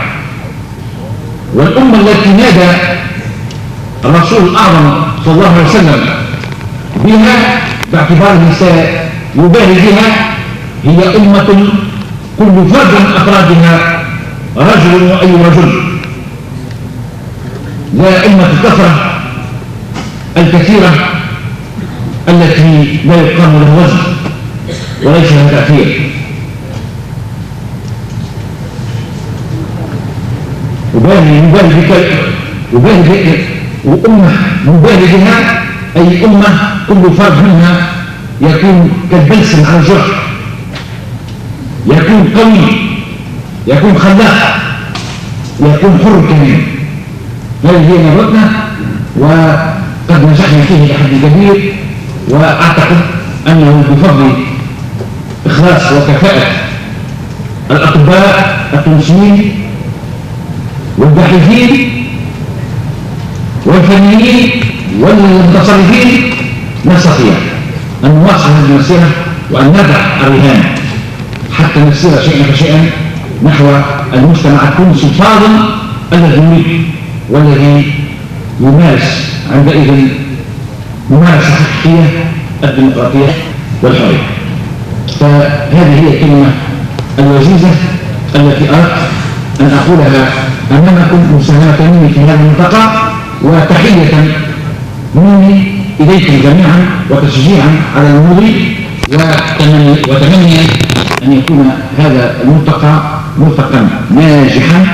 والأمة التي نادى الرسول الأعظم صلى الله عليه وسلم بها باعتباره سيباهي بها هي أمة كل فرد من أفرادها رجل وأي رجل، لا أمة الكثرة الكثيرة التي لا يقام لها وزن وليس لها تأثير. وأمة مبالي بها أي أمة كل فرد منها يكون كالبلسم على الجرح، يكون قوي، يكون خلاق، يكون حر كمان. هذه هي نظرتنا وقد نجحنا فيه لحد كبير، وأعتقد أنه بفضل إخلاص وكفاءة الأطباء التونسيين والباحثين والفنيين والمتصرفين نستطيع أن نواصل هذه المسيرة وأن نضع الرهان حتى نسير شيئا فشيئا نحو المجتمع التونسي الفاضل الذي يريد والذي يمارس عندئذ ممارسة حقيقية الديمقراطية والحرية. فهذه هي الكلمة الوجيزة التي أردت أن أقولها أمامكم مساهمة مني في هذه المنطقة، وتحية مني إليكم جميعا وتشجيعا على المضي، وتمنيا أن يكون هذا الملتقى ملتقى ناجحا،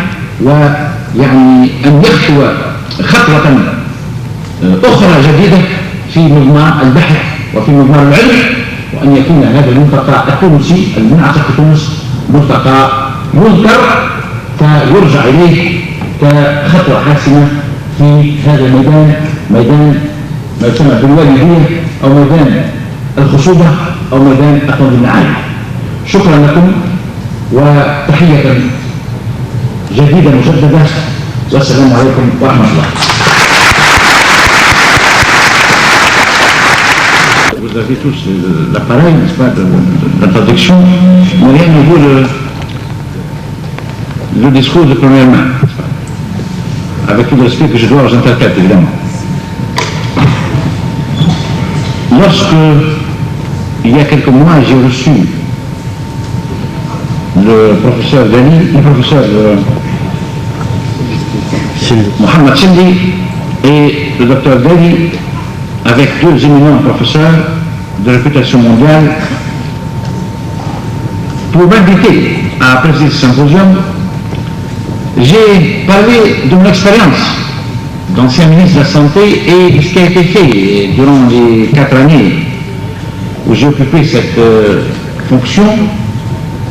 ويعني أن يخطو خطوة أخرى جديدة في مضمار البحث وفي مضمار العلم، وأن يكون هذا الملتقى التونسي المنعقد في تونس ملتقى يذكر فيرجع إليه كخطوة حاسمة في هذا الميدان، ميدان ما يسمى بالوالدية أو ميدان الخصوبة أو ميدان التنظيم العالي. شكرا لكم وتحية جديدة مجددة، والسلام عليكم ورحمة الله. Vous avez tous l'appareil, n'est-ce pas, d'introduction. Moyen nouveau le discours de première main, avec tout le respect que je dois aux interprètes, évidemment. Lorsque, il y a quelques mois, j'ai reçu le professeur Dani, le professeur Mohamed Sindi et le docteur Dani, avec deux éminents professeurs de réputation mondiale, pour m'inviter à présider ce symposium. J'ai parlé de mon expérience d'ancien ministre de la Santé et ce qui a été fait durant les 4 années où j'ai occupé cette fonction,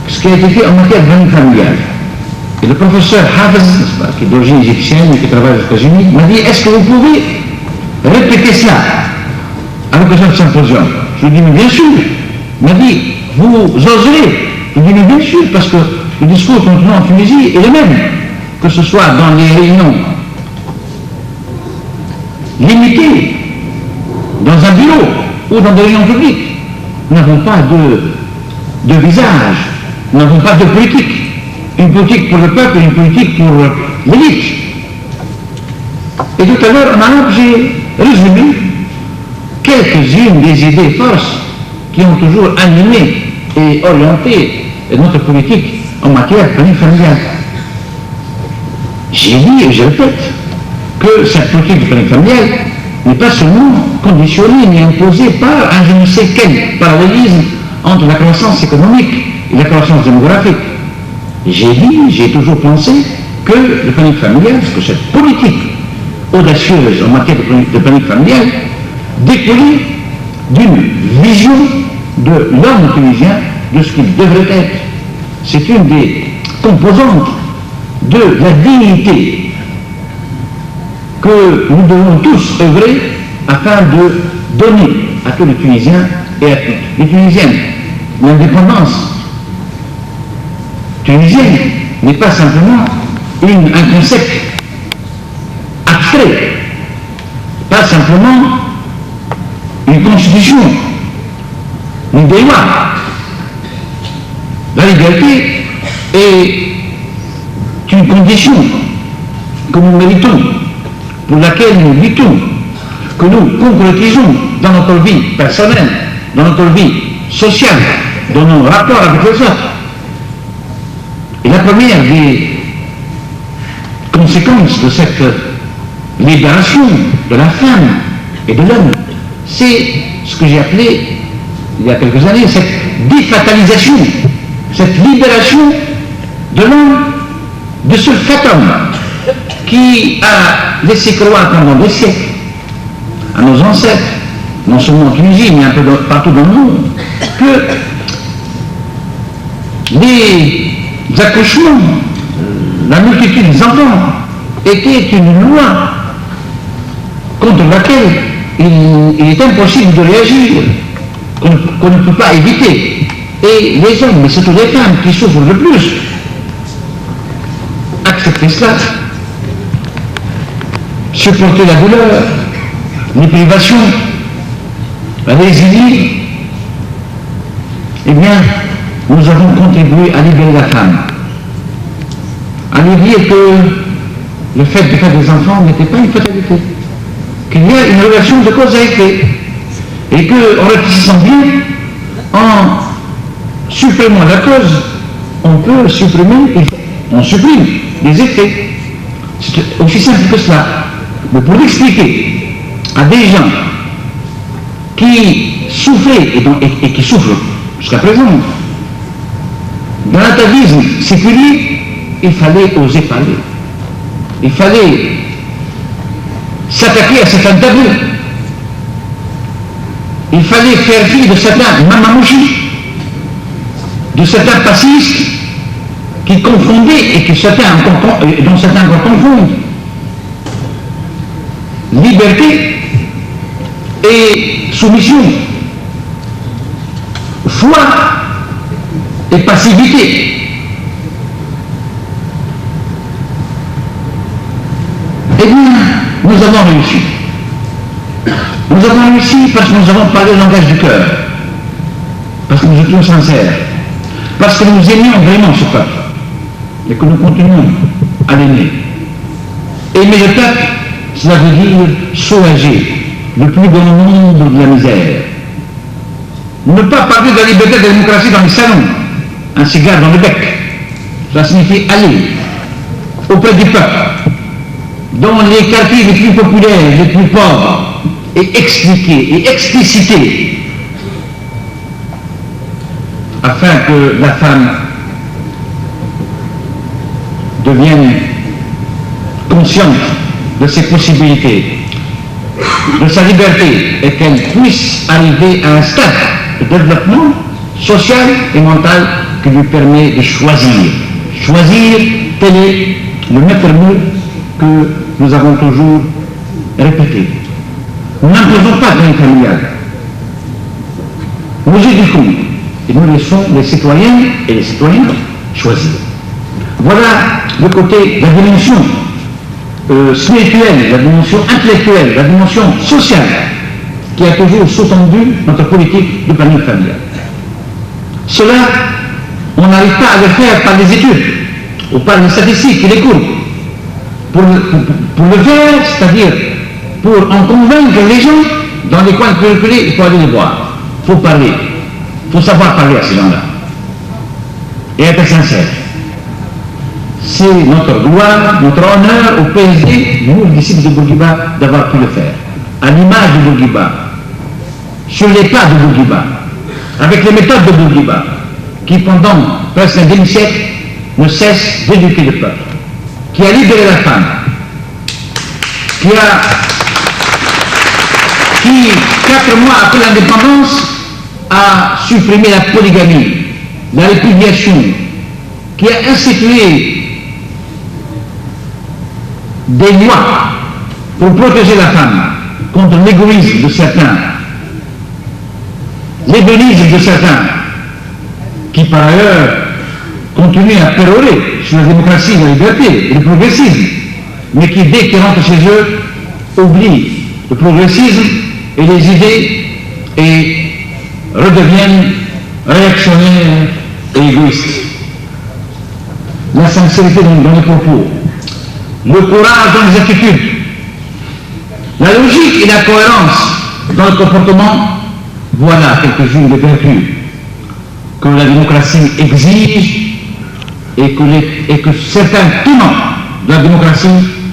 ce qui a été fait en matière de planning familiale. Et le professeur Hafez, qui est d'origine égyptienne et qui travaille aux États-Unis, m'a dit: est-ce que vous pouvez répéter cela à l'occasion de symposium? Je lui ai dit: mais bien sûr. Il m'a dit: vous oserez? Je lui ai dit: mais bien sûr, parce que le discours que nous tenons en Tunisie est le même, que ce soit dans les réunions limitées dans des réunions publiques, nous n'avons pas de visage, nous n'avons pas de politique. Une politique pour le peuple et une politique pour l'élite. Et tout à l'heure, maintenant, j'ai résumé quelques-unes des idées forces qui ont toujours animé et orienté notre politique en matière de planning familial. J'ai dit et je répète que cette politique de planning familial n'est pas seulement conditionnée ni imposée par un je ne sais quel parallélisme entre la croissance économique et la croissance démographique. J'ai toujours pensé que le planning familial, que cette politique audacieuse en matière de planning familial découlait d'une vision de l'homme tunisien, de ce qu'il devrait être. C'est une des composantes de la dignité que nous devons tous œuvrer afin de donner à tous les Tunisiens et à toutes les Tunisiennes. L'indépendance tunisienne n'est pas simplement un concept abstrait, pas simplement une constitution, une des lois. La liberté est une condition que nous méritons, pour laquelle nous luttons, que nous concrétisons dans notre vie personnelle, dans notre vie sociale, dans nos rapports avec les autres. Et la première des conséquences de cette libération de la femme et de l'homme, c'est ce que j'ai appelé, il y a quelques années, cette défatalisation, cette libération de l'homme, de ce fatum qui a laissé croire pendant des siècles à nos ancêtres, non seulement en Tunisie, mais un peu partout dans le monde, que les accouchements, la multitude des enfants était une loi contre laquelle il est impossible de réagir, qu'on ne peut pas éviter. Et les hommes, mais surtout les femmes qui souffrent le plus, accepter cela, supporter la douleur, les privations, résilier, eh bien, nous avons contribué à libérer la femme, à lui dire que le fait de faire des enfants n'était pas une fatalité, qu'il y a une relation de cause à effet, et qu'en réfléchissant bien, en supprimant la cause, on peut supprimer, on supprime les effets. C'est aussi simple que cela. Mais pour l'expliquer à des gens qui souffraient et qui souffrent jusqu'à présent, dans l'atavisme séculier, il fallait oser parler. Il fallait s'attaquer à certains tabous. Il fallait faire fi de certains mamamouchis, de certains passistes qui confondaient et dont certains encore confondent liberté et soumission, foi et passivité. Eh bien, nous avons réussi. Nous avons réussi parce que nous avons parlé le langage du cœur, parce que nous étions sincères, parce que nous aimions vraiment ce peuple et que nous continuons à l'aimer. Aimer le peuple, cela veut dire soulager le plus grand nombre de la misère. Ne pas parler de la liberté et de la démocratie dans les salons, un cigare dans le bec. Cela signifie aller auprès du peuple, dans les quartiers les plus populaires, les plus pauvres, et expliquer et expliciter, afin que la femme devienne consciente de ses possibilités, de sa liberté, et qu'elle puisse arriver à un stade de développement social et mental qui lui permet de choisir. Choisir, tel est le maître mot que nous avons toujours répété. Nous n'imposons pas de planning familial. Nous éduquons et nous laissons les citoyennes et les citoyens choisir. Voilà le côté, la dimension spirituelle, la dimension intellectuelle, la dimension sociale qui a toujours sous-tendu notre politique de planning familial. Cela, on n'arrive pas à le faire par les études ou par les statistiques et les cours. Pour le faire, c'est-à-dire pour en convaincre les gens, dans les coins périphériques, il faut aller les voir, il faut parler, il faut savoir parler à ces gens-là et être sincère. C'est notre gloire, notre honneur au PSD, nous, les disciples de Bourguiba, d'avoir pu le faire. À l'image de Bourguiba, sur les pas de Bourguiba, avec les méthodes de Bourguiba, qui pendant presque un demi-siècle ne cesse d'éduquer le peuple, qui a libéré la femme, qui, 4 mois après l'indépendance, a supprimé la polygamie, la répudiation, qui a institué des lois pour protéger la femme contre l'égoïsme de certains, l'hédonisme de certains, qui par ailleurs continuent à pérorer sur la démocratie, la liberté et le progressisme, mais qui, dès qu'ils rentrent chez eux, oublient le progressisme et les idées et redeviennent réactionnaires et égoïstes. La sincérité dans les propos, le courage dans les attitudes, la logique et la cohérence dans le comportement, voilà quelques-unes des vertus que la démocratie exige et que certains tenants de la démocratie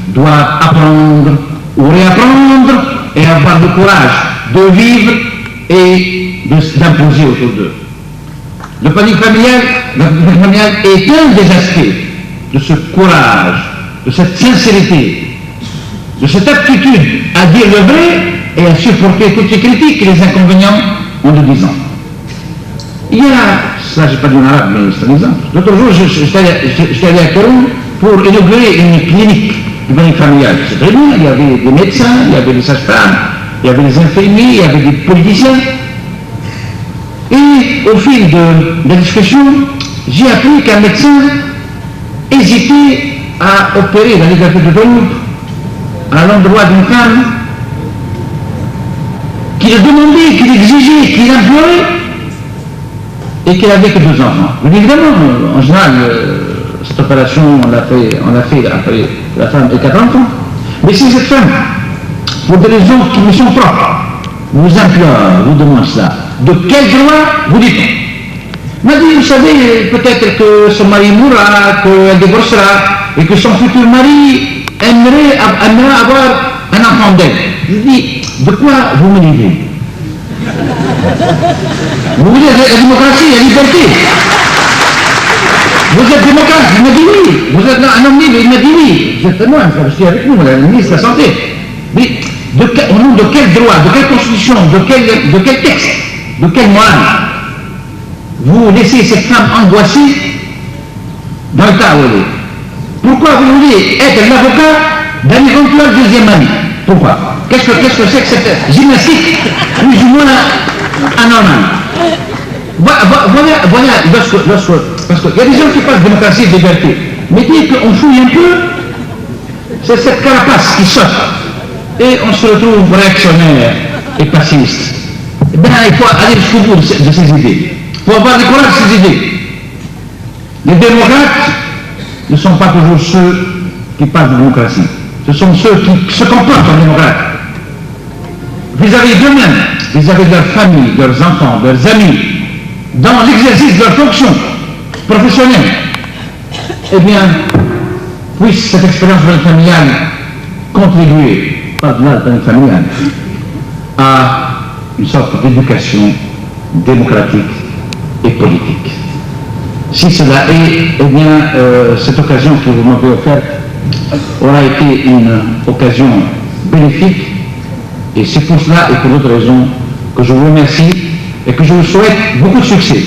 doivent apprendre ou réapprendre et avoir le courage de vivre et d'imposer autour d'eux. Le planning familial est un des aspects de ce courage, de cette sincérité, de cette aptitude à dire le vrai et à supporter toutes les critiques et les inconvénients en le disant. Il y a, ça je n'ai pas dit en arabe, mais c'est un exemple. L'autre jour, j'étais allé à Kéroun pour inaugurer une clinique du planning familial. C'est très bien, il y avait des médecins, il y avait des sages-femmes, il y avait des infirmiers, il y avait des politiciens. Et au fil de la discussion, j'ai appris qu'un médecin hésitait à opérer la ligature de l'ombre à l'endroit d'une femme qui le demandait, qui l'exigeait, qui l'implorait et qu'elle avait que 2 enfants. Mais évidemment, en général, cette opération, on l'a fait après la femme et 4 enfants. Mais si cette femme, pour des raisons qui me sont propres, vous implore, vous demande cela, de quel droit vous dites-on? M'a dit, vous savez, peut-être que son mari mourra, qu'elle divorcera, et que son futur mari aimerait avoir un enfant d'elle. Je dis, de quoi vous me livrez? Vous voulez la démocratie, la liberté? Vous êtes démocrate? Il m'a dit oui. Vous êtes un homme libre? Il m'a dit oui. Vous êtes témoin, je suis avec nous, la ministre de la Santé. Mais au nom de quel droit, de quelle constitution, de quel texte, de quelle morale vous laissez cette femme angoissée dans le cas où elle est? Pourquoi vous voulez être l'avocat d'un éventuel deuxième mari? Pourquoi? Qu'est-ce que c'est que cette gymnastique plus ou moins anormale? Voilà, parce qu'il y a des gens qui parlent de démocratie et de liberté, mais dès qu'on fouille un peu, c'est cette carapace qui saute, et on se retrouve réactionnaire et passiste. Eh bien, il faut aller jusqu'au bout de ces idées. Il faut avoir le courage de ces idées. Les démocrates ne sont pas toujours ceux qui parlent de démocratie. Ce sont ceux qui se comportent en démocrate. Vis-à-vis d'eux-mêmes, vis-à-vis de leur famille, de leurs enfants, de leurs amis, dans l'exercice de leurs fonctions professionnelles. Eh bien, puisse cette expérience familiale contribuer, par-delà le planning familial, à une sorte d'éducation démocratique et politique. Si cela est, eh bien, cette occasion que vous m'avez offerte aura été une occasion bénéfique, et c'est pour cela et pour d'autres raisons que je vous remercie et que je vous souhaite beaucoup de succès.